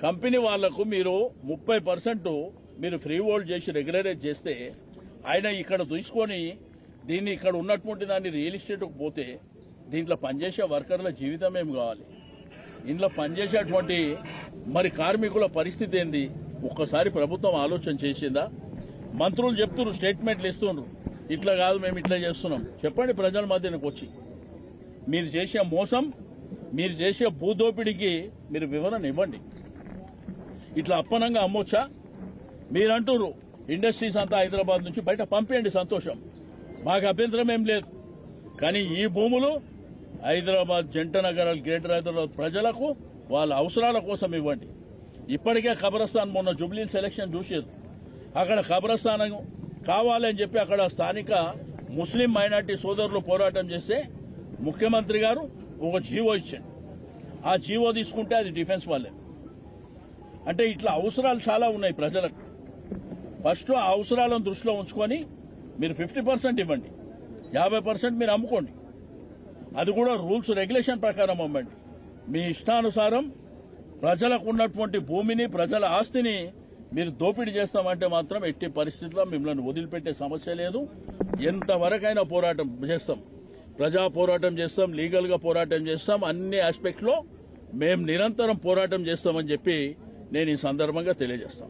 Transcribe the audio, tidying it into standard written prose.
Company వాళ్లకు మీరు 30% మీరు ఫ్రీ హోల్డ్ చేసి రెగ్యులరైజ్ చేస్తే ఆయన ఇక్కడ తీసుకొని దీన్ని ఇక్కడ ఉన్నటువంటి దాన్ని రియల్ ఎస్టేట్కు పోతే దీంట్లో పనిచేసే వర్కర్ల జీవితం ఏం కావాలి? ఇంట్లో పనిచేసేటువంటి మరి కార్మికుల పరిస్థితి ఏంది? ఒక్కసారి ప్రభుత్వం ఆలోచన చేసిందా? మంత్రులు చెప్తున్నారు, స్టేట్మెంట్లు ఇస్తున్నారు, ఇట్లా కాదు మేము ఇట్లా చేస్తున్నాం. చెప్పండి ప్రజల మధ్యనకు వచ్చి మీరు చేసే మోసం, మీరు చేసే భూదోపిడికి మీరు వివరణ ఇవ్వండి. ఇట్లా అప్పనంగా అమ్మొచ్చా? మీరంటారు ఇండస్ట్రీస్ అంతా హైదరాబాద్ నుంచి బయట పంపేయండి, సంతోషం, మాకు అభ్యంతరం ఏం లేదు. కానీ ఈ భూములు హైదరాబాద్ జంట నగరాలు, గ్రేటర్ హైదరాబాద్ ప్రజలకు వాళ్ళ అవసరాల కోసం ఇవ్వండి. ఇప్పటికే ఖబరస్థాన్ మొన్న జూబ్లీ సెలక్షన్ చూసారు, అక్కడ ఖబరస్థానం కావాలని చెప్పి అక్కడ స్థానిక ముస్లిం మైనార్టీ సోదరులు పోరాటం చేస్తే ముఖ్యమంత్రి గారు ఒక జీవో ఇచ్చాడు. ఆ జీవో తీసుకుంటే అది డిఫెన్స్ వాళ్ళే. అంటే ఇట్లా అవసరాలు చాలా ఉన్నాయి ప్రజలకు. ఫస్ట్ ఆ అవసరాలను దృష్టిలో ఉంచుకొని మీరు 50% ఇవ్వండి, 50% మీరు అమ్ముకోండి. అది కూడా రూల్స్ రెగ్యులేషన్ ప్రకారం అమ్మండి. మీ ఇష్టానుసారం ప్రజలకు ఉన్నటువంటి భూమిని, ప్రజల ఆస్తిని మీరు దోపిడీ చేస్తామంటే మాత్రం ఎట్టి పరిస్థితుల్లో మిమ్మల్ని వదిలిపెట్టే సమస్య లేదు. ఎంతవరకైనా పోరాటం చేస్తాం, ప్రజా పోరాటం చేస్తాం, లీగల్ గా పోరాటం చేస్తాం. అన్ని ఆస్పెక్ట్ లో మేము నిరంతరం పోరాటం చేస్తామని చెప్పి నేను ఈ సందర్భంగా తెలియజేస్తాం.